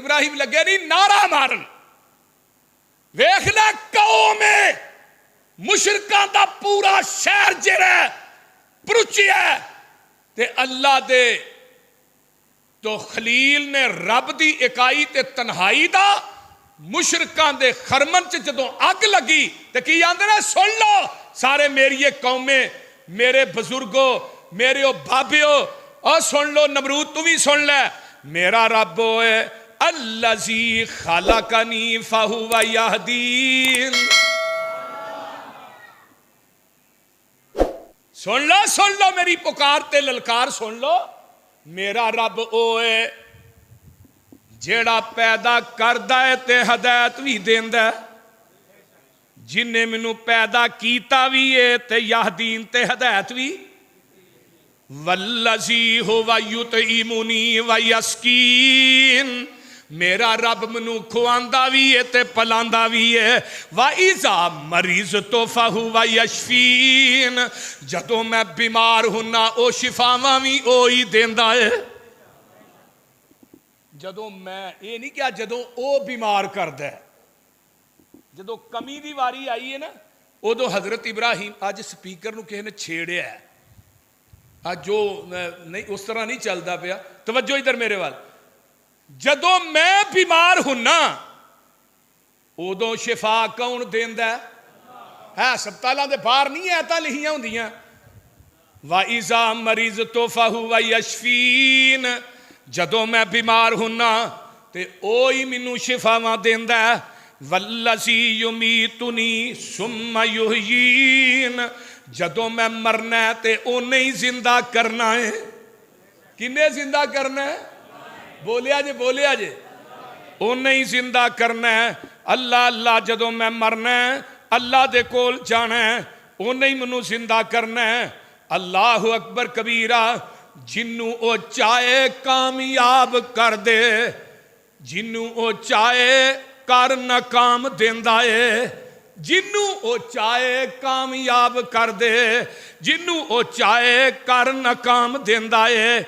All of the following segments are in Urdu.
ابراہیم لگے نہیں نعرہ مارن، ویکھنا قوم مشرکاں دا پورا شہر جڑا پرچیا تے اللہ دے تو خلیل نے رب دی اکائی تے تنہائی دا مشرکاں دے خرمن چ جدوں اگ لگی تے کی آندے نے سن لو سارے میری قومیں، میرے بزرگوں، میرے بابیوں، اور سن لو نمرود تو بھی سن لے، میرا رب ہوئے الذی خلقنی فہو یہدین۔ سن لو میری پکار تے للکار سن لو، میرا رب اوے جیڑا پیدا کردا ہے تے ہدایت بھی دیندا ہے، جن نے مینوں پیدا کیتا بھی ہے تے یہدین تے ہدایت بھی، والذی ہوا یطعمنی ویسقین، میرا رب منو کھواندا بھی ہے تے پلاندا بھی ہے، وَإِذَا مَرِضْتُ فَهُوَ يَشْفِينِ، جدوں میں بیمار ہونا او شفاواں بھی اوہی دیندا ہے۔ جدوں میں یہ نہیں کیا جدوں او بیمار کردا ہے، جدوں کمی دی واری آئی ہے نا ادو حضرت ابراہیم اج سپیکر نو کسی نے چھیڑیا ہے، اج جو نہیں اس طرح نہیں چلدا پیا، توجہ ادھر میرے وال، جدوں میں بیمار ہونا ادو شفا کون دیندا ہے؟ ہسپتالاں دے باہر نہیں ایتاں لکھیاں ہوندیاں وَإِذَا مَرِضْتُ فَهُوَ يَشْفِينِ، جدوں میں بیمار ہونا تے اوہی مینوں شفاواں دیندا ہے، وَالَّذِي يُمِيتُنِي ثُمَّ يُحْيِينِ، جدوں میں مرنا ہے تے اونے ہی زندہ کرنا ہے۔ کنے زندہ کرنا ہے؟ بولیا جے اونے ہی زندہ کرنا ہے۔ اللہ اللہ جدوں میں مرنا ہے اللہ دے کول جانا ہے، اونے ہی منو زندہ کرنا ہے۔ اللہ اکبر کبیرہ، جنوں او چاہے کامیاب کر دے، جنوں او چاہے کر ناکام دیندا ہے، جنوں او چاہے کامیاب کر دے، جنوں او چاہے کر ناکام دیندا ہے۔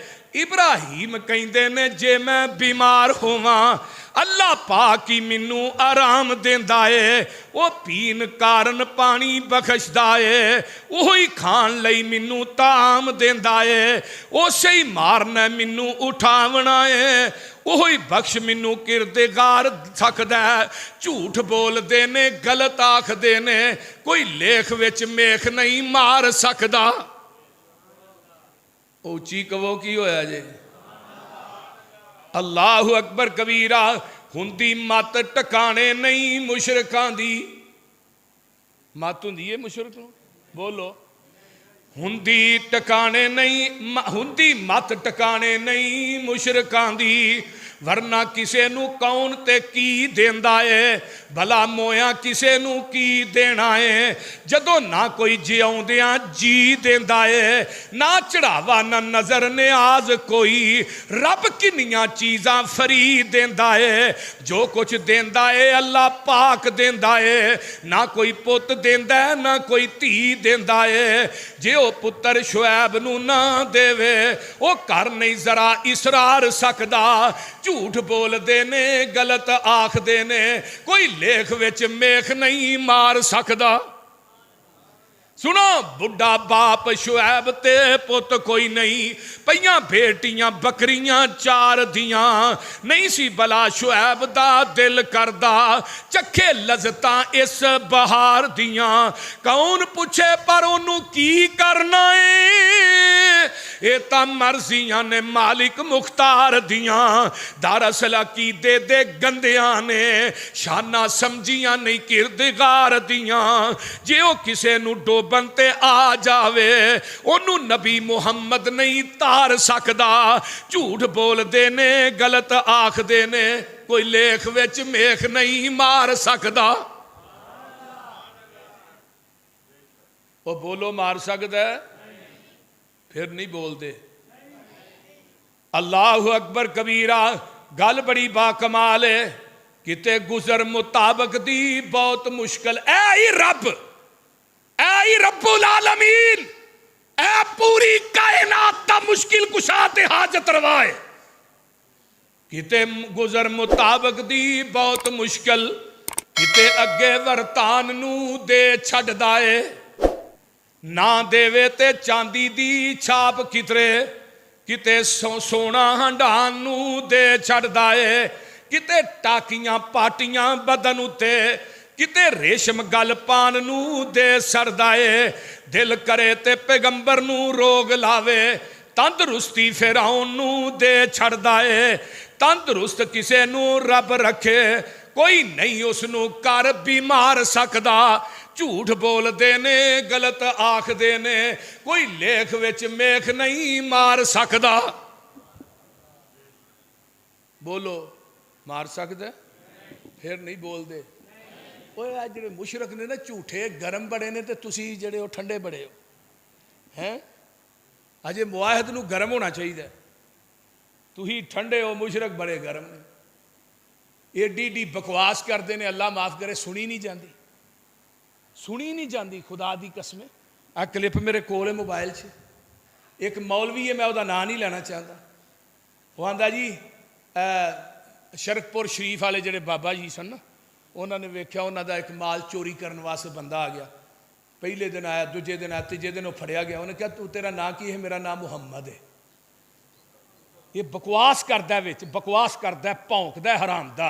ابراہیم کہندے نے جے میں بیمار ہوواں اللہ پاک ہی منو آرام دیندا ہے، وہ پین کارن پانی بخشدا ہے، وہی کھان لئی منو طعام دیندا ہے، اسے ہی مارنا منو اٹھاونا ہے، وہی بخش منو کردگار سکدا ہے۔ جھوٹ بول دینے غلط آکھ دینے کوئی لیکھ وچ میخ نہیں مار سکدا۔ اوچی کہو کی ہویا جے؟ اللہ اکبر کبیرہ، ہندی مات ٹکانے نہیں مشرکان دی، مات ہندی ہے مشرکان بولو، ہندی ٹکانے نہیں، ہندی مات ٹکانے نہیں مشرکان دی، ورنہ کسے نو کون تے کی دیندا ہے، بھلا مویا کسے نو کی دینا ہے، جدو نہ کوئی جیوندیاں جی دیندا ہے، نہ چڑھاوا نہ نظر نیاز کوئی، رب کنیاں چیزاں فری دیندا ہے، جو کچھ دیندا ہے اللہ پاک دیندا ہے، نہ کوئی پت دیندا ہے نہ کوئی تھی دیندا ہے، جے او پتر شعیب نو نہ دے وے او کر نہیں ذرا اسرار سکدا، جھوٹ بول دینے غلط آکھ دینے کوئی لیکھ وچ میخ نہیں مار سکدا۔ سنو بڑھا باپ شعیب تے پت کوئی نہیں، پہیاں بیٹیاں بکریاں چار دیاں، نہیں سی بلا شعیب دا دل کردہ چکھے لذتاں اس بہار دیاں، کون پوچھے پر انہوں کی کرنا ہے، ایتا مرضیاں نے مالک مختار دیاں، دراصل عقیدے دے گندیاں نے شانہ سمجھیاں نہیں کردگار دیاں، جے او کسے نو ڈوبن تے آ جاوے انہوں نبی محمد نہیں تار سکدا، جھوٹ بول دینے غلط آکھ دینے کوئی لیکھ وچ میخ نہیں مار سکدا۔ وہ بولو مار سکدا ہے؟ پھر نہیں بول دے۔ اللہ اکبر کبیرہ، گل بڑی با کمال ہے، کتے گزر مطابق دی بہت مشکل، اے رب، اے رب العالمین، اے پوری کائنات تا مشکل کشا تے حاجت روائے، ਕਿਤੇ ਗੁਜ਼ਰ ਮੁਤਾਬਕ ਦੀ ਬਹੁਤ ਮੁਸ਼ਕਲ, ਕਿਤੇ ਅੱਗੇ ਵਰਤਾਨ ਨੂੰ ਦੇ ਛੱਡਦਾ ਏ। ਨਾ ਦੇਵੇ ਤੇ ਚਾਂਦੀ ਦੀ ਛਾਪ ਕਿਤਰੇ, ਕਿਤੇ ਸੋਨਾ ਹੰਡਾਨ ਨੂੰ ਦੇ ਛੱਡਦਾ ਏ। ਕਿਤੇ ਟਾਕੀਆਂ ਪਾਟੀਆਂ ਬਦਨ ਉਤੇ, ਕਿਤੇ ਰੇਸ਼ਮ ਗਲ ਪਾਨ ਨੂੰ ਦੇ ਛੱਡਦਾ ਏ। ਦਿਲ ਕਰੇ ਤੇ ਪੈਗੰਬਰ ਨੂੰ ਰੋਗ ਲਾਵੇ, ਤੰਦਰੁਸਤੀ ਫਿਰਾਉਣ ਨੂੰ ਦੇ ਛੱਡਦਾ ਏ। ਤੰਦਰੁਸਤ ਕਿਸੇ ਨੂੰ ਰੱਬ ਰੱਖੇ, ਕੋਈ ਨਹੀਂ ਉਸ ਨੂੰ ਕਰ ਬਿਮਾਰ ਸਕਦਾ। ਝੂਠ ਬੋਲਦੇ ਨੇ ਗਲਤ ਆਖਦੇ ਨੇ, ਕੋਈ ਲੇਖ ਵਿੱਚ ਮੇਖ ਨਹੀਂ ਮਾਰ ਸਕਦਾ। ਬੋਲੋ, ਮਾਰ ਸਕਦਾ? ਫਿਰ ਨਹੀਂ ਬੋਲਦੇ। ਓਏ ਆ ਜਿਹੜੇ ਮੁਸ਼ਰਕ ਨੇ ਨਾ ਝੂਠੇ, ਗਰਮ ਬੜੇ ਨੇ, ਤੇ ਤੁਸੀਂ ਜਿਹੜੇ ਉਹ ਠੰਡੇ ਬੜੇ ਹੋ। ਹੈਂ, ਅਜੇ ਮੁਆਹਿਦ ਨੂੰ ਗਰਮ ਹੋਣਾ ਚਾਹੀਦਾ, ਤੁਸੀਂ ਠੰਡੇ ਹੋ, ਮੁਸ਼ਰਕ ਬੜੇ ਗਰਮ ਨੇ। ਏਡੀ ਏਡੀ ਬਕਵਾਸ ਕਰਦੇ ਨੇ, ਅੱਲਾ ਮਾਫ ਕਰੇ, ਸੁਣੀ ਨਹੀਂ ਜਾਂਦੀ, ਸੁਣੀ ਨਹੀਂ ਜਾਂਦੀ, ਖੁਦਾ ਦੀ ਕਸਮ। ਆ ਕਲਿੱਪ ਮੇਰੇ ਕੋਲ ਹੈ ਮੋਬਾਈਲ 'ਚ। ਇੱਕ ਮੌਲਵੀ ਹੈ, ਮੈਂ ਉਹਦਾ ਨਾਂ ਨਹੀਂ ਲੈਣਾ ਚਾਹੁੰਦਾ, ਉਹ ਆਂਦਾ ਜੀ ਸ਼ਰਕਪੁਰ ਸ਼ਰੀਫ ਵਾਲੇ ਜਿਹੜੇ ਬਾਬਾ ਜੀ ਸਨ ਨਾ, ਉਹਨਾਂ ਨੇ ਵੇਖਿਆ ਉਹਨਾਂ ਦਾ ਇੱਕ ਮਾਲ ਚੋਰੀ ਕਰਨ ਵਾਸਤੇ ਬੰਦਾ ਆ ਗਿਆ। ਪਹਿਲੇ ਦਿਨ ਆਇਆ, ਦੂਜੇ ਦਿਨ ਆਇਆ, ਤੀਜੇ ਦਿਨ ਉਹ ਫੜਿਆ ਗਿਆ। ਉਹਨੇ ਕਿਹਾ ਤੂੰ, ਤੇਰਾ ਨਾਂ ਕੀ ਹੈ? ਮੇਰਾ ਨਾਮ ਮੁਹੰਮਦ ਹੈ। ਇਹ ਬਕਵਾਸ ਕਰਦਾ, ਵਿੱਚ ਬਕਵਾਸ ਕਰਦਾ, ਭੌਂਕਦਾ, ਹਰਾਮ ਦਾ।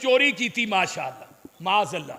ਚੋਰੀ ਕੀਤੀ, ਮਾਸ਼ਾਅੱਲਾ, ਮਾਜ਼ੱਲਾ,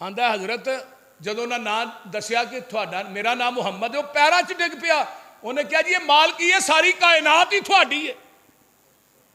ਆਂਦਾ ਹਜ਼ਰਤ ਜਦੋਂ ਉਹਨਾਂ ਨਾਂ ਦੱਸਿਆ ਕਿ ਤੁਹਾਡਾ, ਮੇਰਾ ਨਾਮ ਮੁਹੰਮਦ ਹੈ, ਉਹ ਪੈਰਾਂ 'ਚ ਡਿੱਗ ਪਿਆ। ਉਹਨੇ ਕਿਹਾ ਜੀ ਇਹ ਮਾਲ ਕੀ ਹੈ? ਸਾਰੀ ਕਾਇਨਾਤ ਹੀ ਤੁਹਾਡੀ ਹੈ।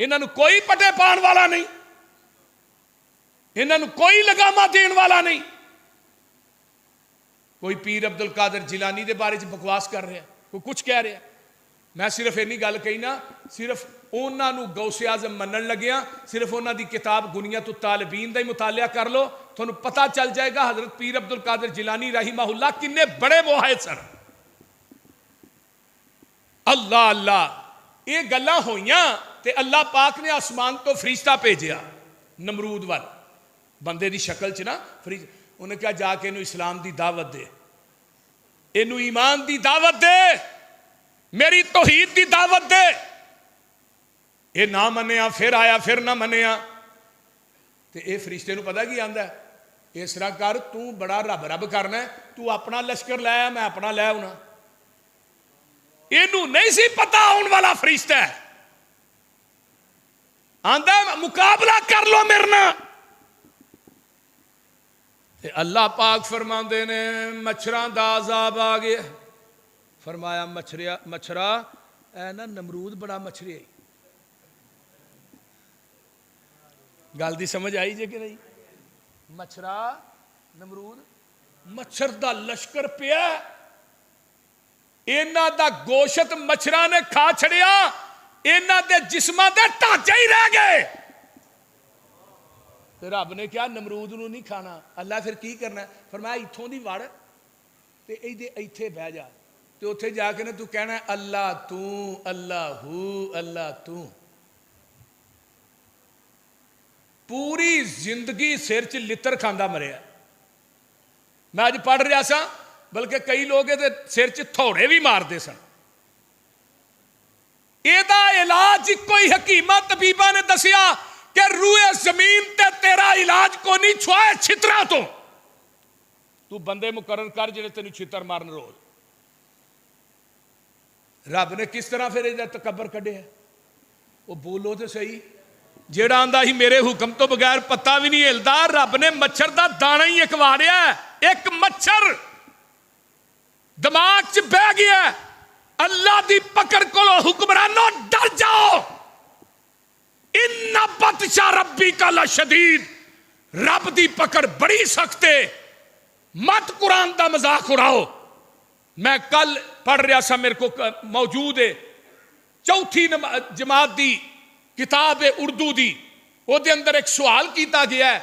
ਇਹਨਾਂ ਨੂੰ ਕੋਈ ਪਟੇ ਪਾਉਣ ਵਾਲਾ ਨਹੀਂ, ਇਹਨਾਂ ਨੂੰ ਕੋਈ ਲਗਾਮਾ ਦੇਣ ਵਾਲਾ ਨਹੀਂ। ਕੋਈ ਪੀਰ ਅਬਦੁਲ ਕਾਦਰ ਜਿਲਾਨੀ ਦੇ ਬਾਰੇ 'ਚ ਬਕਵਾਸ ਕਰ ਰਿਹਾ, ਕੋਈ ਕੁਛ ਕਹਿ ਰਿਹਾ। ਮੈਂ ਸਿਰਫ ਇੰਨੀ ਗੱਲ ਕਹੀ ਨਾ, ਸਿਰਫ ਉਹਨਾਂ ਨੂੰ ਗੌਸੇ ਆਜ਼ਮ ਮੰਨਣ ਲੱਗਿਆ, ਸਿਰਫ ਉਹਨਾਂ ਦੀ ਕਿਤਾਬ ਗੁਨੀਅਤ ਤਾਲਿਬੀਨ ਦਾ ਹੀ ਮੁਤਾਲਿਆ ਕਰ ਲਓ, ਤੁਹਾਨੂੰ ਪਤਾ ਚੱਲ ਜਾਏਗਾ ਹਜ਼ਰਤ ਪੀਰ ਅਬਦੁਲ ਕਾਦਰ ਜਿਲਾਨੀ ਰਹਿਮਹੁੱਲਾ ਕਿੰਨੇ ਬੜੇ ਮੁਆਹਿਦ ਸਨ। ਅੱਲਾ ਅੱਲਾ, ਇਹ ਗੱਲਾਂ ਹੋਈਆਂ ਤੇ ਅੱਲਾ ਪਾਕ ਨੇ ਆਸਮਾਨ ਤੋਂ ਫਰਿਸ਼ਤਾ ਭੇਜਿਆ ਨਮਰੂਦ ਵੱਲ, ਬੰਦੇ ਦੀ ਸ਼ਕਲ 'ਚ ਨਾ ਫਰਿਸ਼ਤਾ। ਉਹਨੇ ਕਿਹਾ ਜਾ ਕੇ ਇਹਨੂੰ ਇਸਲਾਮ ਦੀ ਦਾਵਤ ਦੇ, ਇਹਨੂੰ ਈਮਾਨ ਦੀ ਦਾਵਤ ਦੇ, ਮੇਰੀ ਤੌਹੀਦ ਦੀ ਦਾਵਤ ਦੇ। ਇਹ ਨਾ ਮੰਨਿਆ, ਫਿਰ ਆਇਆ, ਫਿਰ ਨਾ ਮੰਨਿਆ। ਤੇ ਇਹ ਫਰਿਸ਼ਤੇ ਨੂੰ ਪਤਾ ਕੀ ਆਂਦਾ, ਇਸ ਤਰ੍ਹਾਂ ਕਰ, ਤੂੰ ਬੜਾ ਰੱਬ ਰੱਬ ਕਰਨਾ, ਤੂੰ ਆਪਣਾ ਲਸ਼ਕਰ ਲੈ, ਮੈਂ ਆਪਣਾ ਲੈ ਆਉਣਾ। ਇਹਨੂੰ ਨਹੀਂ ਸੀ ਪਤਾ ਆਉਣ ਵਾਲਾ ਫਰਿਸ਼ਤਾ ਹੈ। ਆਂਦਾ ਮੁਕਾਬਲਾ ਕਰ ਲੋ ਮੇਰੇ ਨਾਲ। ਤੇ ਅੱਲਾਹ ਪਾਕ ਫਰਮਾਉਂਦੇ ਨੇ ਮੱਛਰਾਂ ਦਾ ਅਜ਼ਾਬ ਆ ਗਿਆ। ਫਰਮਾਇਆ ਮੱਛਰਾ ਐ ਨਾ ਨਮਰੂਦ ਬੜਾ ਮੱਛਰੀ ਆਈ। ਗੱਲ ਦੀ ਸਮਝ ਆਈ ਜੇ ਕਿ ਨਹੀਂ? ਮੱਛਰਾ ਨਮਰੂਦ, ਮੱਛਰ ਦਾ ਲਸ਼ਕਰ ਪਿਆ, ਇਹਨਾਂ ਦਾ ਗੋਸ਼ਤ ਮੱਛਰਾਂ ਨੇ ਖਾ ਛੜਿਆ, ਇਹਨਾਂ ਦੇ ਜਿਸਮਾਂ ਦੇ ਢਾਂਚੇ ਹੀ ਰਹਿ ਗਏ। ਤੇ ਰੱਬ ਨੇ ਕਿਹਾ ਨਮਰੂਦ ਨੂੰ ਨਹੀਂ ਖਾਣਾ। ਅੱਲਾ ਫਿਰ ਕੀ ਕਰਨਾ? ਫਰਮਾਇਆ ਇੱਥੋਂ ਦੀ ਵੜ ਤੇ ਇਹਦੇ ਇੱਥੇ ਬਹਿ ਜਾ, ਤੇ ਉੱਥੇ ਜਾ ਕੇ ਨਾ ਤੂੰ ਕਹਿਣਾ ਅੱਲਾ ਤੂੰ, ਅੱਲਾਹੂ, ਅੱਲਾ ਤੂੰ। ਪੂਰੀ ਜ਼ਿੰਦਗੀ ਸਿਰ 'ਚ ਲਿੱਤਰ ਖਾਂਦਾ ਮਰਿਆ। ਮੈਂ ਅੱਜ ਪੜ੍ਹ ਰਿਹਾ ਸਾਂ, ਬਲਕਿ ਕਈ ਲੋਕ ਇਹਦੇ ਸਿਰ 'ਚ ਥੋੜੇ ਵੀ ਮਾਰਦੇ ਸਨ। ਇਹਦਾ ਇਲਾਜ ਕੋਈ ਹਕੀਮਾਂ ਤਬੀਬਾਂ ਨੇ ਦੱਸਿਆ ਕਿ ਰੂਏ ਜ਼ਮੀਨ ਤੇ ਤੇਰਾ ਇਲਾਜ ਕੋਈ ਨਹੀਂ, ਛੁਆਏ ਛਿੱਤਰਾਂ ਤੋਂ। ਤੂੰ ਬੰਦੇ ਮੁਕਰਰ ਕਰ ਜਿਹੜੇ ਤੈਨੂੰ ਛਿੱਤਰ ਮਾਰਨ ਰੋਜ਼। ਰੱਬ ਨੇ ਕਿਸ ਤਰ੍ਹਾਂ ਫਿਰ ਇਹਦਾ ਤਕੱਬਰ ਕੱਢਿਆ? ਉਹ ਬੋਲੋ ਤੇ ਸਹੀ, ਜਿਹੜਾ ਆਂਦਾ ਸੀ ਮੇਰੇ ਹੁਕਮ ਤੋਂ ਬਗੈਰ ਪੱਤਾ ਵੀ ਨਹੀਂ ਹਿਲਦਾ, ਰੱਬ ਨੇ ਮੱਛਰ ਦਾ ਦਾਣਾ ਹੀ ਇੱਕ ਵਾਰਿਆ। ਇੱਕ ਮੱਛਰ ਦਿਮਾਗ 'ਚ ਬਹਿ ਗਿਆ। ਅੱਲਾ ਦੀ ਪਕੜ ਕੋਲੋਂ ਹੁਕਮਰਾਨੋ ਡਰ ਜਾਓ। ਇੰਨਾ ਬਤਸ਼ਾ ਰੱਬੀ ਕਾ ਲਸ਼ਦੀਦ, ਰੱਬ ਦੀ ਪਕੜ ਬੜੀ ਸਖਤ ਹੈ। ਮਤ ਕੁਰਾਨ ਦਾ ਮਜ਼ਾਕ ਉਡਾਓ। ਮੈਂ ਕੱਲ ਪੜ੍ਹ ਰਿਹਾ ਸਾਂ, ਮੇਰੇ ਕੋ ਮੌਜੂਦ ਹੈ, ਚੌਥੀ ਜਮਾਤ ਦੀ ਕਿਤਾਬ ਹੈ ਉਰਦੂ ਦੀ। ਉਹਦੇ ਅੰਦਰ ਇੱਕ ਸਵਾਲ ਕੀਤਾ ਗਿਆ ਹੈ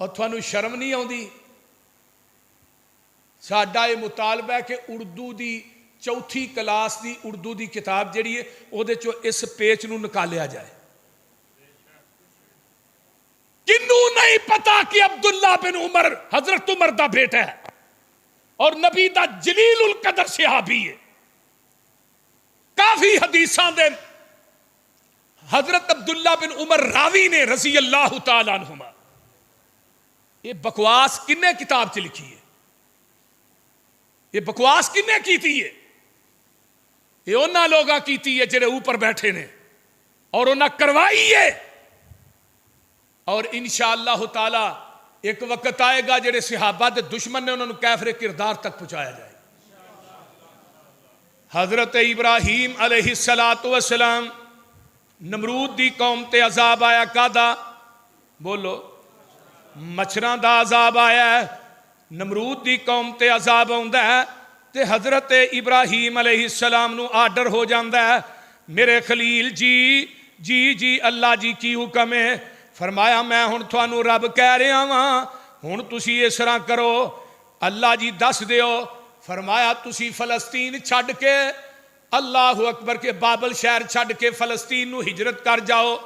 اور تھانوں شرم نہیں آتی؟ ساڈا یہ مطالبہ ہے کہ اردو دی چوتھی کلاس دی اردو دی کتاب جڑی ہے وہ اس پیچ نو نکالیا جائے. کنوں نہیں پتا کہ عبداللہ بن عمر حضرت عمر دا بیٹا ہے اور نبی دا جلیل القدر صحابی ہے. کافی حدیثاں دے حضرت عبداللہ بن عمر راوی نے رضی اللہ تعالیٰ عنہما. یہ بکواس کنے کتاب چ لکھی ہے؟ یہ بکواس کنے کیتی ہے؟ یہ انہاں لوگاں کیتی ہے جڑے اوپر بیٹھے نے اور انہاں کروائی ہے. اور انشاءاللہ تعالی ایک وقت آئے گا جڑے صحابہ دے دشمن نے انہوں نے کیفر کردار تک پہنچایا جائے. حضرت ابراہیم علیہ السلام نمرود دی قوم تے عذاب آیا کادا؟ بولو. مچھراں دا عذاب آیا ہے. نمرود دی قوم تے عذاب آندا ہے تے حضرت ابراہیم علیہ السلام نو آرڈر ہو جاندا ہے میرے خلیل جی اللہ جی کی حکم ہے؟ فرمایا میں ہن تھانوں رب کہہ رہا ہاں ہن تسی اس طرح کرو. اللہ جی دس دیو. فرمایا تسی فلسطین چھڈ کے اللہ اکبر کے بابل شہر چھڈ کے فلسطین نو ہجرت کر جاؤ.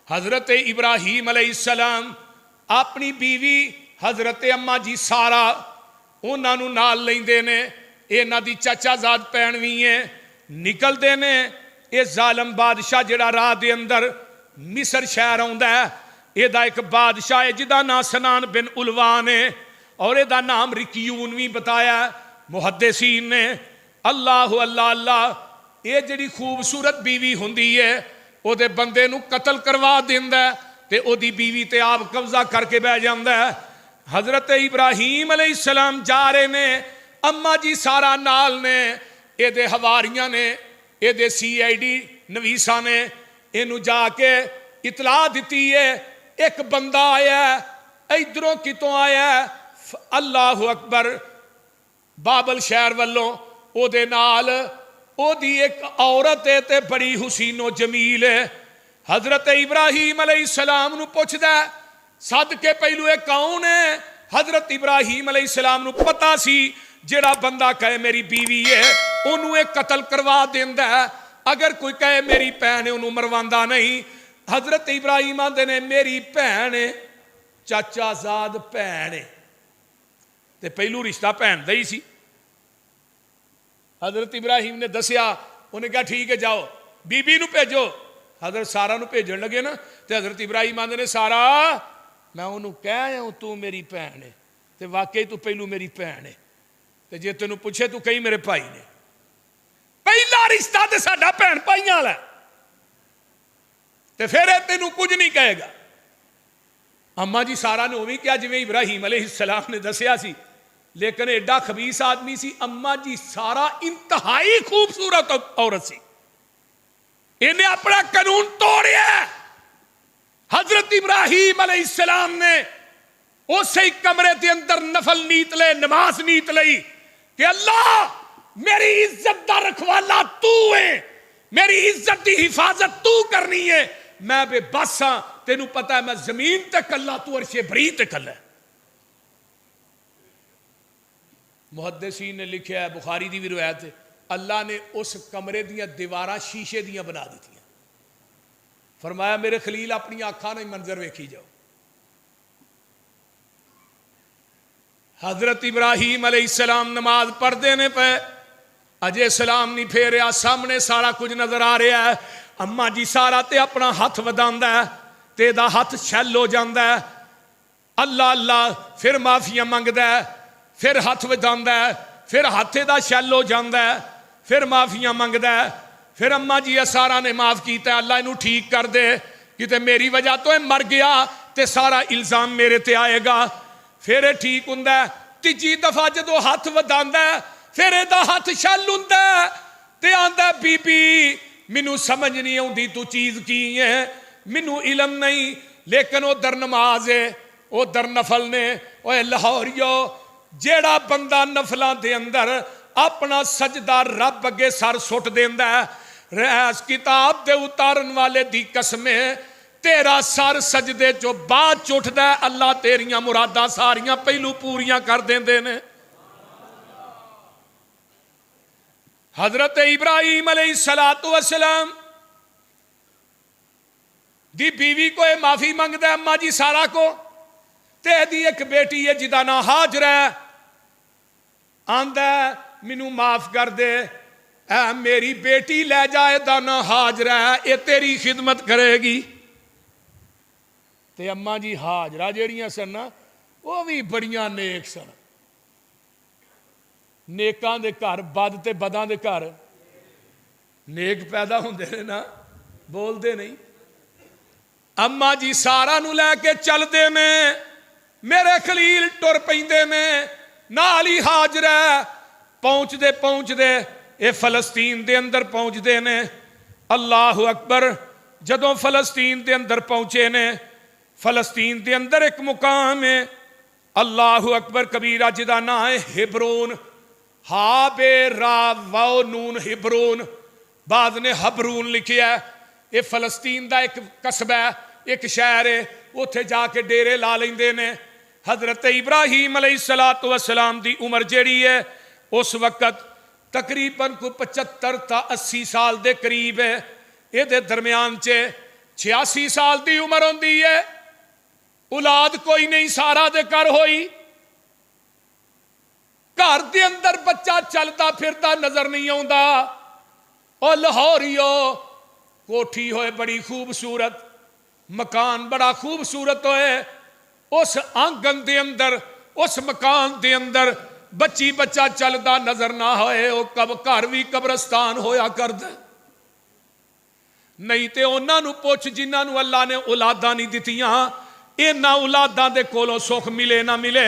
حضرت ابراہیم علیہ السلام اپنی بیوی حضرت اماں جی سارا انہاں نو نال لیندے نے. انہاں دی چچا زاد بہن وی ہیں. نکلدے نے. اے ظالم بادشاہ جڑا راہ دے اندر مصر شہر آندا ہے اے دا ایک بادشاہ ہے جدا نام سنان بن علوان ہے اور اے دا نام رکیون بھی بتایا ہے محدثین نے. اللہ اللہ اللہ اے جڑی خوبصورت بیوی ہوندی ہے او دے بندے نو قتل کروا دیندا ہے تے او دی بیوی تے آپ قبضہ کر کے بہ جاندا ہے. حضرت ابراہیم علیہ السلام جا رہے نے. اماں جی سارا نال نے. اے دے حواریاں نے اے دے CID نویساں نے اینو جا کے اطلاع دیتی ہے ایک بندہ آیا ہے ادھروں کتوں آیا ہے اللہ اکبر بابل شہر والوں او دے نال او دی ایک عورت ہے تے بڑی حسین و جمیل ہے. حضرت ابراہیم علیہ السلام نو پوچھدا ہے سد کے پہلو اے کون ہے؟ حضرت ابراہیم علیہ السلام نو پتا سی جڑا بندہ کہے میری بیوی ہے انہوں ایک قتل کروا دیندا ہے. اگر کوئی کہے میری بہن ہے انہوں مرواندا نہیں. حضرت ابراہیم آندے نے میری بہن ہے چاچا زاد بہن ہے تے پہلو رشتہ بہن دا ہی سی. حضرت ابراہیم نے دسیا. انہیں کہا ٹھیک ہے جاؤ بی بی نو بھیجو. حضرت سارا نو بھیجن لگے نا تے حضرت ابراہیم آندے نے سارا میں انہوں کہہ آیا ہوں تو میری بہن ہے تے واقعی تو پہلو میری بہن ہے تے جے تینوں پوچھے تو کئی میرے بھائی نے. پہلا رشتہ تے ساڈا بہن بھائیاں والا ہے تے پھر تینوں کچھ نہیں کہے گا. اماں جی سارا نے وہی کیا جویں ابراہیم علیہ السلام نے دسیا سی لیکن ایڈا خبیث آدمی سی. اماں جی سارا انتہائی خوبصورت عورت سی. انہیں اپنا قانون توڑیا. حضرت ابراہیم علیہ السلام نے اسی کمرے کے اندر نفل نیت لے نماز نیت لئی کہ اللہ میری عزت دا رکھوالا تو ہے میری عزت دی حفاظت تو کرنی ہے. میں بے بس ہاں تینوں پتا ہے میں زمین تے کلا تو عرش بری تے کلا. محدثین نے لکھا ہے بخاری دی بھی روایت ہے اللہ نے اس کمرے دیاں دیواراں شیشے دیاں بنا دیتی ہیں. فرمایا میرے خلیل اپنی آنکھاں نے منظر ویکھی جاؤ. حضرت ابراہیم علیہ السلام نماز پڑھتے نے پہ اجے سلام نہیں پھیریا سامنے سارا کچھ نظر آ رہا ہے. اماں جی سارا تے اپنا ہاتھ وداندا ہے تے دا ہاتھ چھل ہو جاندا ہے. اللہ اللہ پھر معافیاں منگدا ہے پھر ہاتھ وداندا ہے پھر ہاتھے دا چھل ہو جاندا ہے پھر معافیاں منگدا ہے. پھر اماں جی سارا نے معاف کیتا ہے اللہ انہوں ٹھیک کر دے کیونکہ میری وجہ تو ہے مر گیا تے سارا الزام میرے تے آئے گا. پھر ٹھیک ہوندا ہے. تیجی دفعہ جدو ہاتھ وداندا ہے پھر ایدہ ہاتھ شل ہوندا ہے تے آندا بی بی منو سمجھ نہیں ہوندی تو چیز کی ہے منو علم نہیں لیکن وہ در نماز ہے وہ در نفل نے. اوے لاہوریو جیڑا بندہ نفلان دے اندر اپنا سجدہ رب اگے سر سٹ دیندا ہے ریاض کتاب دے اتارن والے دی قسمیں تیرا سر سجدے چو بعد چٹھدا ہے، اللہ تیریاں مراداں ساریاں پہلو پوریاں کر دیندے نے۔ حضرت ابراہیم علیہ السلام دی بیوی کو معافی منگدا ہے اماں جی سارا کو، تے دی ایک بیٹی ہے جدا نا ہاجر ہے، آندا ہے مینوں معاف کر دے، اے میری بیٹی لے جائے دا نا ہاجر ہے، اے تیری خدمت کرے گی۔ تے اماں جی ہاجرہ جیڑیاں سن نا وہ بھی بڑیاں نیک سن، نیکاں دے گھر بد تے بداں دے گھر نیک پیدا ہوندے نے نا، بول دے نہیں۔ اماں جی سارا نو لے کے چل دے نے، میرے خلیل ٹر پیندے نے، نال ہی ہاجرہ پہنچ دے اے فلسطین دے اندر پہنچ دے نے۔ اللہ اکبر، جدوں فلسطین دے اندر پہنچے نے، فلسطین دے اندر ایک مقام ہے اللہ اکبر کبیرہ جدا نا ہے ہبرون، ہا بے را واو نون ہبرون، بعد نے حبرون لکھیا ہے۔ یہ فلسطین دا ایک قصبہ ہے، ایک شہر ہے، اتھے جا کے ڈیرے لا لیندے نے۔ حضرت ابراہیم علیہ السلام دی عمر جیڑی ہے اس وقت تقریباً کو 75 تا 80 سال دے قریب ہے، یہ دے درمیان 86 سال دی عمر ہوندی ہے، اولاد کوئی نہیں، سارا دے کر ہوئی، گھر دے اندر بچہ چلتا پھرتا نظر نہیں آوندا، او لاہوریو کوٹھی ہوئے بڑی خوبصورت، مکان بڑا خوبصورت ہوئے، اس آنگن دے اندر اس مکان دے اندر بچی بچہ چلدا نظر نہ ہوئے، وہ کب گھر بھی قبرستان ہویا کردا نہیں۔ تے انہاں نو پوچھ جنہاں نو اللہ نے اولاداں نہیں دتیاں، انہاں اولاداں دے کولوں سکھ ملے نہ ملے،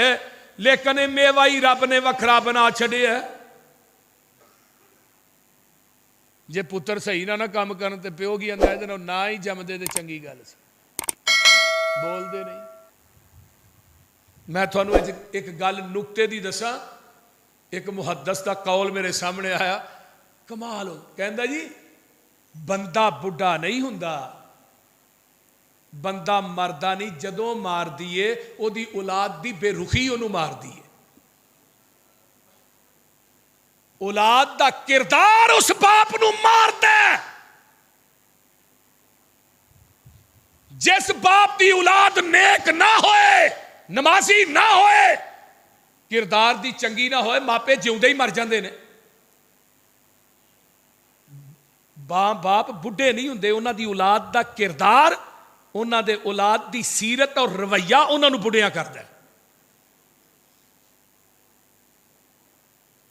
لیکن میوہ ہی رب نے وکھرا بنا چھڑے ہے۔ جے پتر صحیح نہ کام کرن تے پیو گی اندر ادھر نہ ہی جمدے تے چنگی گل سی، بول دے نہیں۔ میں تھانوں ایک گل نکتے دی دساں، ایک محدث دا قول میرے سامنے آیا، کمال ہو، کہندا جی بندہ بڈھا نہیں ہوندا، بندہ مردہ نہیں، جدوں مار دیے او دی اولاد دی بے رخی انہوں مار دیے، اولاد دا کردار اس باپ نو مار دے۔ جس باپ دی اولاد نیک نہ ہوئے، نمازی نہ ہوئے، کردار دی چنگی نہ ہوئے، ماپے جیوندے ہی مر جاندے نے۔ باپ بڈھے نہیں ہوندے، انہاں دی اولاد دا کردار، انہاں دے اولاد دی سیرت اور رویہ انہاں نو بڈھیاں کردا ہے۔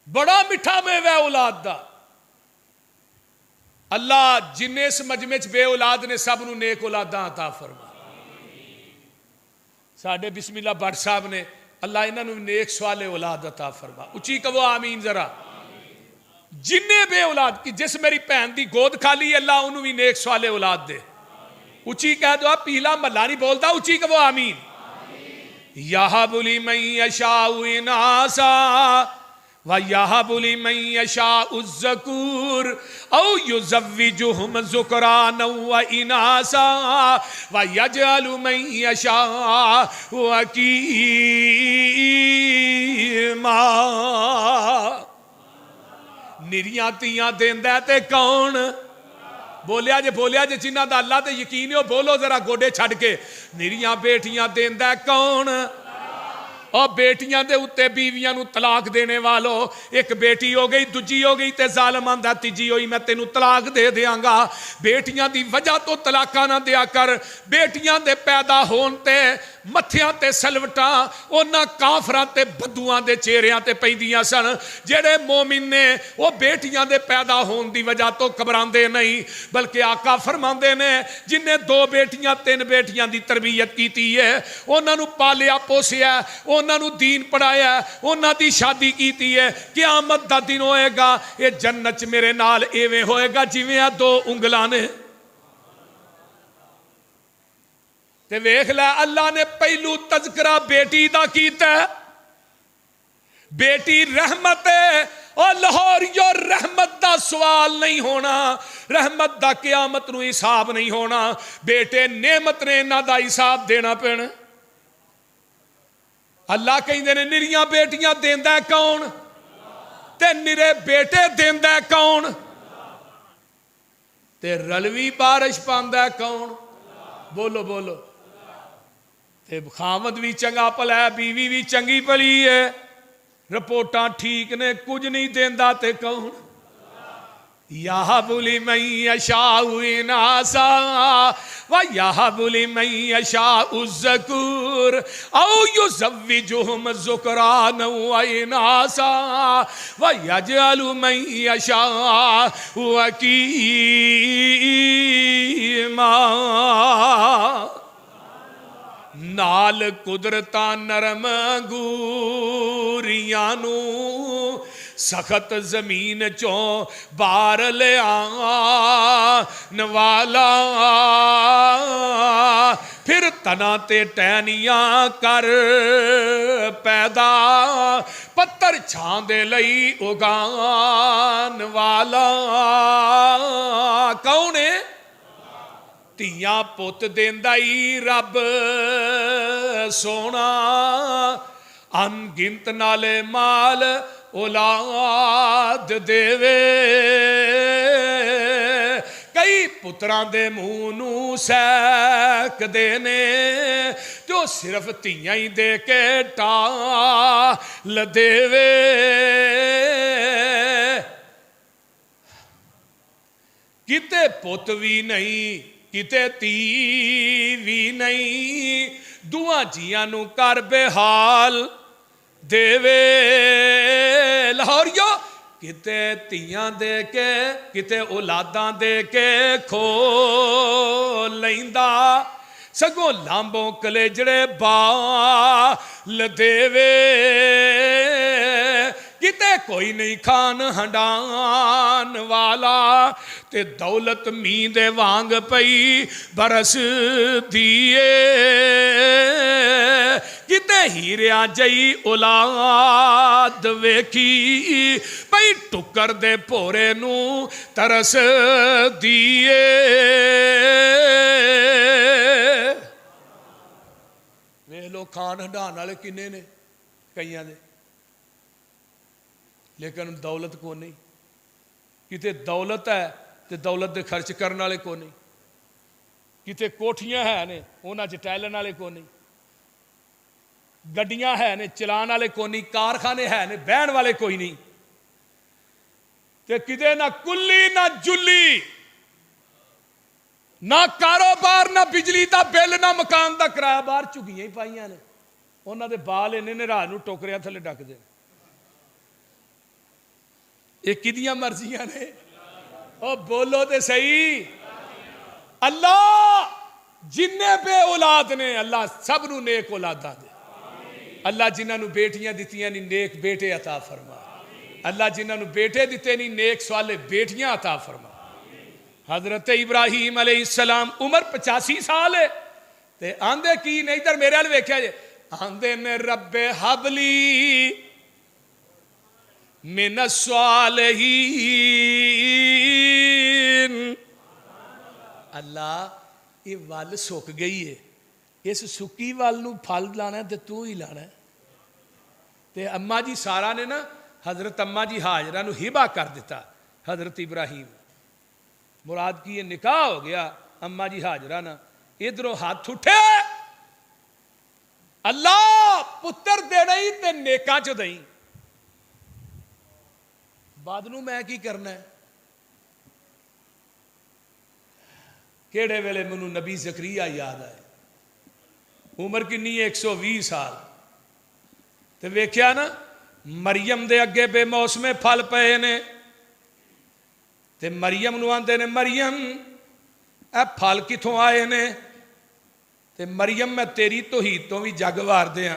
بڑا میٹھا میوہ اولاد دا۔ اللہ جن اس مجمع چ بے اولاد نے سب نو نیک اولاداں عطا فرما۔ ساڈے بسم اللہ بٹ صاحب نے، اللہ انہاں نو نیک سوال اولاد عطا فرما، اچھی کہو آمین ذرا۔ جن بے اولاد کی، جس میری بہن دی گود کھالی اللہ انہوں بھی نیک سوال اولاد دے، اچھی کہہ دو، پیلا محلہ نہیں بولتا، اچھی کہو آمین۔ یَہَبُ لِمَن یَشَاءُ اِنَاثًا وَیَہَبُ لِمَن یَشَاءُ الذَّکُورَ اَوْ یُزَوِّجُہُمْ ذُکْرَانًا وَإِنَاثًا وَیَجْعَلُ مَن یَشَاءُ عَقِیمًا۔ نریاں تیاں دیندہ ہے تے کون؟ بولیا جے جنہ دا اللہ تے یقین ہو، بولو ذرا گوڑے چھڑ کے، نریاں بیٹیاں دیندہ ہے کون؟ اور بیٹیاں دے اتے بیویاں نو طلاق دینے والو، ایک بیٹی ہو گئی، دوجی ہو گئی تے ظالم آندا تیجی ہوئی میں تینو طلاق دے دیاں گا۔ بیٹیاں دی وجہ تو طلاقاں نہ دیا کر، بیٹیاں دے پیدا ہون تے متھیاں تے سلوٹاں اونا کافراں تے بدوان دے چہریاں تے پیندیاں سن۔ جڑے مومن نے وہ بیٹیاں دے پیدا ہون دی وجہ تو گھبران دے نہیں، بلکہ آقا فرماندے نے جن نے 2 بیٹیاں 3 بیٹیاں دی تربیت کیتی ہے، انہاں نو پالیا پوسیا، انہاں نو دین پڑھایا، انہاں دی شادی کیتی ہے، قیامت دا دن ہوئے گا یہ جنت میرے نال ایویں ہوئے گا جویں 2 انگلاں نے۔ تے ویکھ لے اللہ نے پہلو تذکرہ بیٹی دا کیتا ہے، بیٹی رحمت ہے اور لاہوریو رحمت دا سوال نہیں ہونا، رحمت دا قیامت نو حساب نہیں ہونا، بیٹے نعمت نے انہاں دا حساب دینا پینا۔ اللہ کہندے نے نریاں بیٹیاں دیندا ہے کون؟ تے نرے بیٹے دیندا ہے کون؟ تے رلوی بارش پاندا ہے کون؟ بولو بولو۔ تے خامد بھی چنگا پلا ہے، بیوی بھی چنگی پلی ہے، رپورٹاں ٹھیک نے، کچھ نہیں دیندا تے کون؟ یَہَبُ لِمَن یَشَاءُ إِنَاثًا وَیَہَبُ لِمَن یَشَاءُ الذَّکُورَ أَوْ یُزَوِّجُہُمْ ذُکْرَانًا وَإِنَاثًا وَیَجْعَلُ مَن یَشَاءُ عَقِیمًا۔ نال قدرتاں نرم گوریاں نو سخت زمین چوں بار لے آن والا، پھر تنا تے ٹہنیاں کر پیدا، پتر چھان دے لئی اگان والا۔ کون ہے؟ تیاں پت دیندا ہی رب سونا، ان گنت نالے مال اولاد دیوے، کئی پتران دے منہ نو سیک دینے، تو صرف تیاں ہی دے کے ٹال دیوے۔ کتے پت بھی نہیں، کتے تی بھی نہیں، دعا جیاں نو کر بے حال دیوے۔ لاہوریو کتے تیاں دے کے، کتے اولاداں دے کے کھو لیندا، سگوں لامبوں کلیجڑے بال دیوے۔ کتے کوئی نہیں کھان ہنڈان والا، تے دولت میندے وانگ پئی برس دیئے، کتے ہیریاں جئی اولاد ویکھی پئی ٹکر دے پورے نو ترس دیئے۔ وے لو کھان ہنڈان والے کنے نے؟ کئیاں دے، لیکن دولت کو نہیں۔ کتے دولت ہے تے دولت دے خرچ کرنے والے کو نہیں، کتے کوٹھیاں ہے نے انہاں چ ٹہلن والے کو نہیں، گڈیاں ہے نے چلان والے کو نہیں، کارخانے ہے نے بہن والے کوئی نہیں، تے کتے نہ کلی نہ جلی، نہ کاروبار نہ بجلی دا بل نہ مکان دا کرایہ، باہر چگیاں ہی پائیاں نے، انہاں دے بال انہیں نے راہ نو ٹوکریاں تھلے ڈک دے۔ یہ کدیاں مرضیاں نے؟ او بولو تے صحیح۔ اللہ جننے بے اولاد نے اللہ سب نو نیک اولاداں دے، اللہ جنہاں نو بیٹیاں دتیاں نہیں نیک بیٹے عطا فرما، اللہ جنہاں نو بیٹے دیتے نہیں نیک سوالے بیٹیاں عطا فرما۔ حضرت ابراہیم علیہ السلام عمر 85 سال ہے تے آندے کی نہیں، ادھر میرے حال ویکھیا جے، آندے نے رب حبلی من الصالحین، اللہ یہ وال سک گئی ہے، اس سکی وال نو پھل لانا ہے تے تو ہی لانا ہے۔ تے اماں جی سارا نے نا حضرت اماں جی ہاجرہ نو ہبہ کر دیتا حضرت ابراہیم، مراد کی یہ نکاح ہو گیا اماں جی ہاجرہ نا، ادھروں ہاتھ اٹھے اللہ پتر دے نہیں تے نیکاں چ دیں، بعد نو میں کی کرنا ہے؟ کیڑے ویلے منو نبی زکریا یاد آئے، عمر کنی 120 سال، تے ویکھیا نا مریم دے اگے بے موسمے پھل پئے نے، تے مریم نو آندے نے مریم اے پھل کتھوں آئے نے؟ تے مریم میں تیری توحید تو بھی جگ وار دیا۔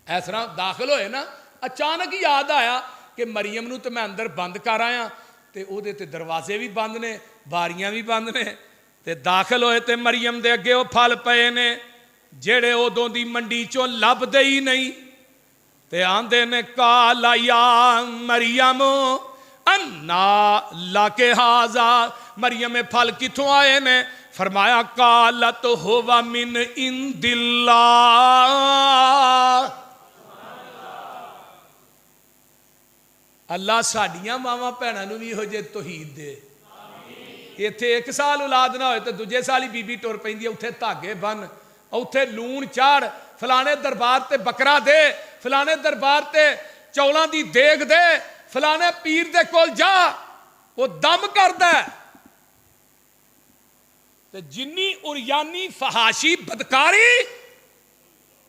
اس طرح داخل ہوئے نا، اچانک ہی یاد آیا کہ مریم نو تے میں اندر بند کر آیا، تے او دے تے دروازے بھی بند نے باریاں بھی بند نے، تے داخل ہوئے تے مریم دے اگے وہ پھل پئے نے جیڑے ادوں دی منڈی چوں لب دے ہی نہیں، تے آندے نے کالا یا مریم انا لاکے ہازا، مریم پھل کتوں آئے نے؟ فرمایا قالت ہوا من عند اللہ، اللہ ساڈیاں ماواں بھیناں نوں وی ہو جے توحید دے. ایتھے ایک سال اولاد نہ ہوئے تو دوجے سال ہی بی بی ٹر پیندی ہے، اتھے دھاگے بن، اتھے لون چاڑ، فلانے دربار تے بکرا دے، فلانے دربار تے چولاں دی دیگ دے، فلانے پیر دے کول جا، وہ دم کردا ہے. تے جنی اریانی فحاشی بدکاری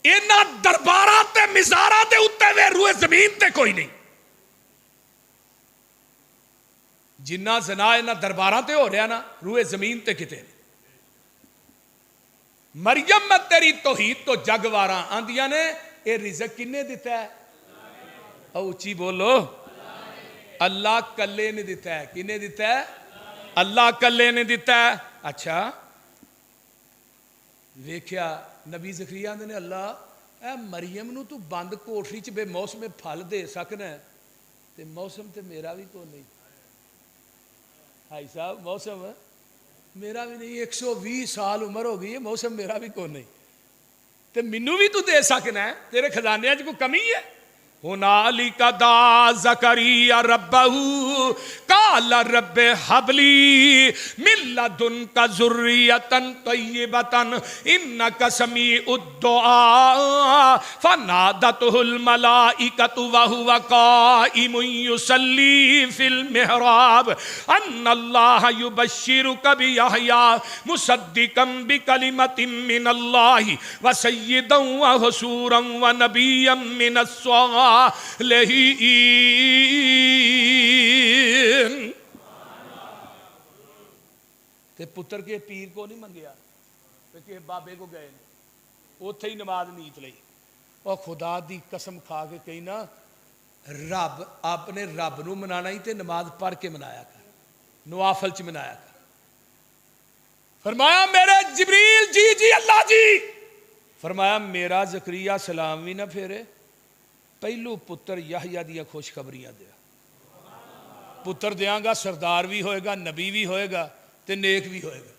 انہاں درباراں تے مزاراں دے اُتے وے روئے زمین تے کوئی نہیں. جنہ زنا انہاں درباراں تے ہو رہا نا روئے زمین تے کتے نہیں. مریم میں تیری توحید تو جگ واراں آندیاں نے اے رزق کنے دیتا ہے؟ اونچی بولو. اللہ کلے نے دیتا ہے. کنے دیتا ہے؟ اللہ کلے نے دیتا ہے. اچھا ویکھیا نبی زکریا نے اللہ اے مریم نو تو بند کوٹری چ بے موسم پھل دے سکنا ہے تے موسم تے میرا بھی کو نہیں. بھائی صاحب موسم میرا بھی نہیں، 120 سال عمر ہو گئی ہے، موسم میرا بھی کو نہیں، تے منو بھی تو دے سکنا ہے، تیرے خزانے چ کوئی کمی ہے؟ ہنالک دعا زکریا ربہ قال رب ہب لی من لدنک ذریۃ طیبۃ انک سمیع الدعاء فنادته الملائکۃ وہو قائم یصلی فی المحراب ان اللہ یبشرک بیحییٰ مصدقا بکلمۃ من اللہ وسیدا وحصورا ونبیا من الصالحین. تے پتر کے پیر کو نہیں منگیا کہ بابے کو گئے اوتھے ہی نماز نیت لئی. اور خدا دی قسم کھا کے کہیں نا رب اپنے رب نو منانا ہی تے نماز پڑھ کے منایا کر، نوافل چ منایا کر. فرمایا میرے جبریل جی اللہ جی، فرمایا میرا زکریا سلام بھی نہ پھیرے، پہلو پتر یحییٰ دیا خوشخبریاں دیا. پتر دیاں گا سردار بھی ہوئے گا، نبی بھی ہوئے گا تے نیک بھی ہوئے گا.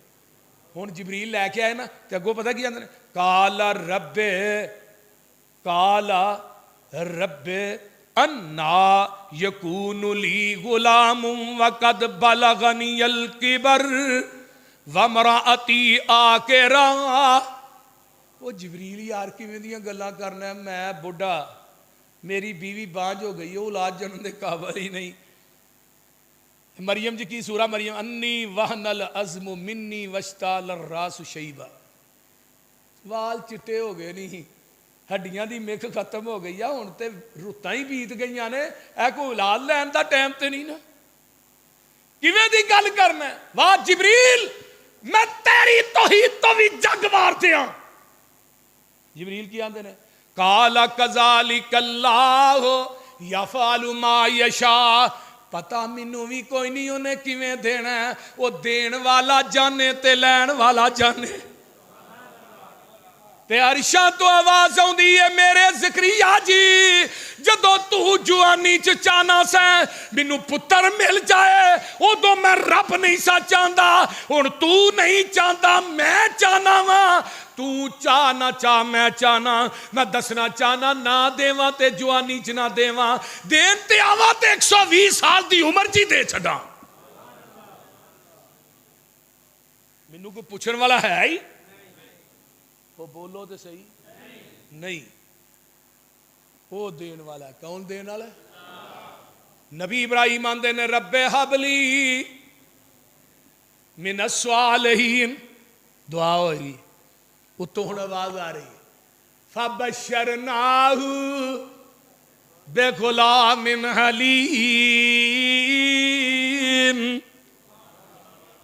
ہن جبریل لے کے آئے نا تے اگوں پتہ کی آندے نے قال رب انا یکون لی غلام وقد بلغنی الکبر وامرأتی عاقرہ. وہ جبریل یار کیویں دیاں گلاں کرنا ہے، میں بڈھا، میری بیوی بانج ہو گئی ہے، اولاد جنم دے قابل ہی نہیں. مریم جی کی سورہ مریم انی وہن العظم منی واشتعل الراس شیبا، وال چٹے ہو گئے نہیں، ہڈیاں دی مکھ ختم ہو گئی ہے، ہن تے رتاں ہی بیت گئیاں نے، اے کوئی اولاد لین دا ٹائم تے نہیں نا. کیویں دی گل کرنا ہے؟ واہ جبریل میں تیری توحید تو بھی جگ مارتے ہاں. جبریل کی آندے نے قال کذالک اللہ یفعل ما یشاء. پتہ مینوں بھی کوئی نہیں انہیں کیویں دینا ہے، وہ دین والا جانے تے لین والا جانے. تے عرشاں تو آواز آؤندی ہے میرے زکریا جی جدو تو جوانی چ چاہنا سا مینوں پتر مل جائے ادو میں رب نہیں سا چاہندا، ہن تو نہیں چاہندا میں چاہنا وا. تو چاہ نہ چاہ میں چاہنا، میں دسنا چاہنا نہ دیواں تے جوانی چ نہ دیواں، دین تے آواں تے 120 سال دی عمر چ دے چھڈاں. مینوں کوئی پوچھن والا ہے ہی؟ وہ بولو تو صحیح نہیں. وہ دین والا ہے. کون دین والا ہے؟ نبی ابراہیم آندے نے رب ہب لی من الصالحین. دعا ہوئی اتوں ہن آواز آ رہی ہے فبشرناہ بغلام حلیم.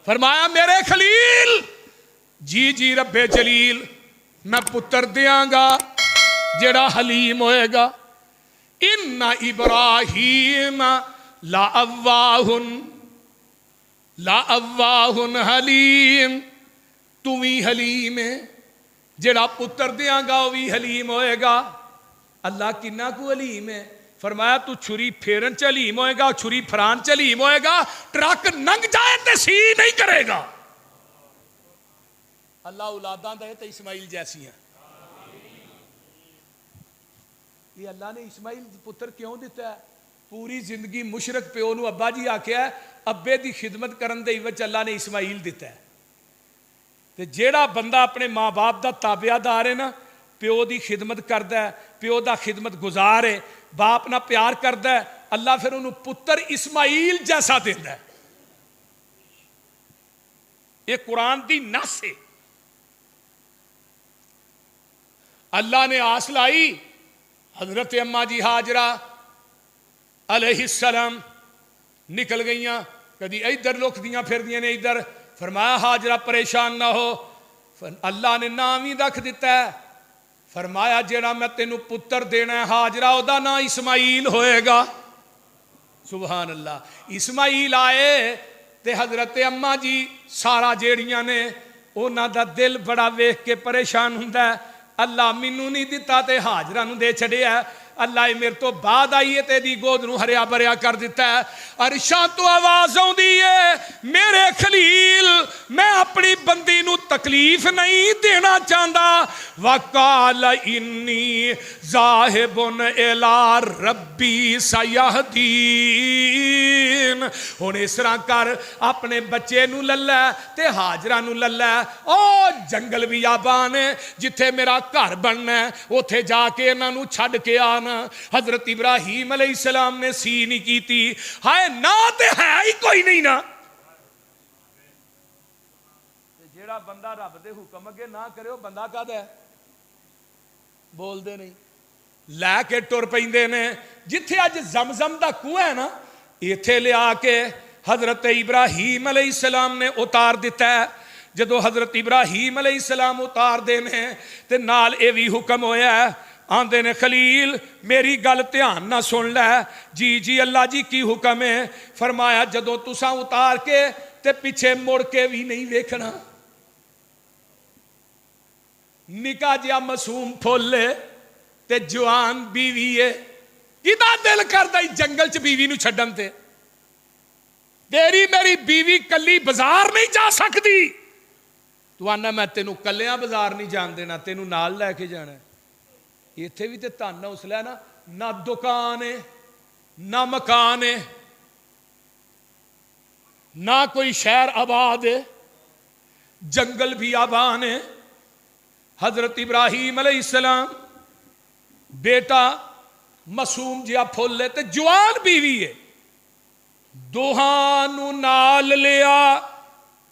فرمایا میرے خلیل جی رب جلیل میں پتر دیاں گا جڑا حلیم ہوئے گا. ان ابراہیم لأواہ حلیم. تو بھی حلیم ہے، جڑا پتر دیاں گا وہ بھی حلیم ہوئے گا. اللہ کنا کو علیم ہے. فرمایا تو چھری پھیرن چ علیم ہوئے گا, چھری پھران چ علیم ہوئے گا, ٹرک ننگ جائے تے سی نہیں کرے گا. اللہ اولاداں دے تے اسماعیل جیسی ہیں. یہ اللہ نے اسماعیل پتر کیوں دیتا ہے؟ پوری زندگی مشرک پیو نو ابا جی آکھیا ہے, ابے دی خدمت کرن دے وچ اللہ نے اسماعیل دیتا ہے. تے جیڑا بندہ اپنے ماں باپ دا تابعہ دار ہے نا, پیو دی خدمت کردا ہے, پیو دا خدمت گزار ہے, باپ نہ پیار کردا ہے, اللہ پھر انہوں پتر اسماعیل جیسا دیندا ہے. یہ قرآن دی نص ہے. اللہ نے آس لائی, حضرت اماں جی ہاجرہ علیہ السلام نکل گئیاں, کدی ادھر لک دیاں پھر دیاں نے ادھر. فرمایا ہاجرہ پریشان نہ ہو, اللہ نے نام ہی رکھ دیتا ہے. فرمایا جیڑا میں تینوں پتر دینا ہے ہاجرہ, او دا نام اسماعیل ہوئے گا. سبحان اللہ. اسماعیل آئے تے حضرت اماں جی سارا جیڑیاں نے انہاں دا دل بڑا ویکھ کے پریشان ہوندا ہے. اللہ مینوں نہیں دیتا تے ہاجرہ نوں دے چھڑیا ہے. اللہ میرے تو بعد آئیے تیری گود نو ہریا بھریا کر دیتا ہے. عرشاں تو آواز آؤندی ہے, میرے خلیل میں اپنی بندی نو تکلیف نہیں دینا چاہتا. وقال انی ذاہب الی ربی سیہدین. ہن اس طرح کر, اپنے بچے نو للہ تے ہاجرہ نو للہ, او جنگل بیابان ہے جتھے میرا گھر بننا ہے, اوتھے جا کے انہاں نو چھڈ کے آنا. حضرت ابراہیم علیہ السلام نے سی نہیں کی تھی. ہائے نہ تے ہے ہی کوئی نہیں نا. جیڑا بندہ رب دے حکم اگے نہ کرے وہ بندہ کد ہے؟ بول دے نہیں. لے کے ٹر پیندے نے. جتھے اج زمزم دا کنواں ہے نا, ایتھے لے آ کے حضرت ابراہیم علیہ السلام نے اتار دیتا ہے. جدو حضرت ابراہیم علیہ السلام اتار دینے تے نال اے وی حکم ہویا ہے. آندے نے خلیل میری گل دھیان نہ سن لے. جی جی اللہ جی کی حکم ہے؟ فرمایا جدو تساں اتار کے تے پیچھے مڑ کے بھی نہیں ویکھنا. نکا جیا معصوم پھولے تے جوان بیوی ہے, کدا دل کردا جنگل چ بیوی نو چھڈن تے؟ تیری میری بیوی کلی بازار نہیں جا سکتی. تو آنا میں تینوں کلیاں بازار نہیں جان دینا, تینوں نال لے کے جانا ہے. ایتھے بھی تے تن حوصلہ ہے نا, نہ دکان ہے نہ مکان ہے نہ کوئی شہر آباد ہے, جنگل بھی آبان ہے. حضرت ابراہیم علیہ السلام بیٹا معصوم جہا پھول لے تے جوان بیوی ہے, دوہاں نو نال لیا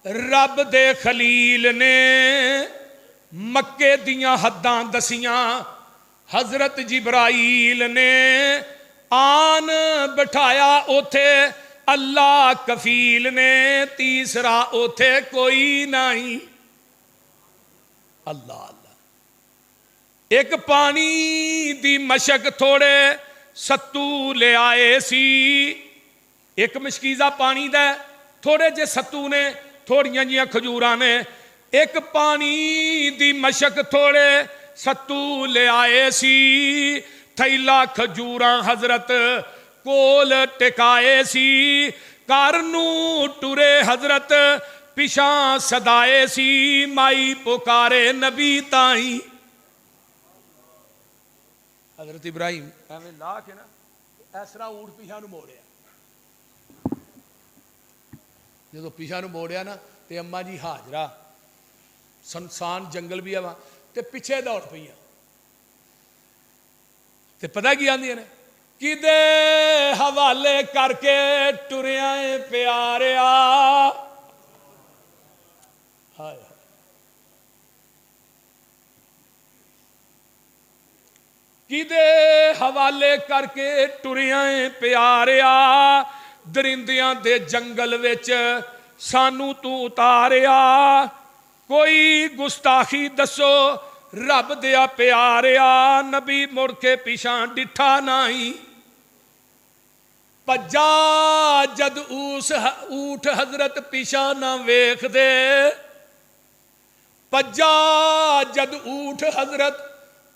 رب دے خلیل نے. مکے دیاں حداں دسیاں حضرت جبرائیل نے, آن بٹھایا اوتھے اللہ کفیل نے, تیسرا اوتھے کوئی نہیں. اللہ اللہ. ایک پانی دی مشک تھوڑے ستو لے آئے سی, ایک مشکیزہ پانی دے تھوڑے جے ستو نے, تھوڑیاں جیاں کھجوراں نے. ایک پانی دی مشک تھوڑے ستو لے آئے سی, تھیلا کھجوراں حضرت کول ٹکائے سی. کارنو ٹورے حضرت پیشاں صدائے سی, مائی پکارے نبی تائیں. حضرت ابراہیم ایویں لا کے نا اس طرح اونٹ پیچھا نو موڑیا. جدو پیچھا نو موڑیا نا تے اماں جی ہاجرہ سنسان جنگل بھی آواں تے پیچھے دوڑ پئیاں. تے پتہ کی آندیاں نے, کدے حوالے کر کے ٹریاں پیاریا. ہائے کدے حوالے کر کے ٹریاں پیاریا. درندیاں دے جنگل وچ سانو تو اتاریا. کوئی گستاخی دسو رب دیا پیاریا. نبی مڑ کے پیچھاں ڈٹھا نہیں. پجا جد اوس اونٹ حضرت پیچھا نہ ویکھ دے. پجا جد اونٹ حضرت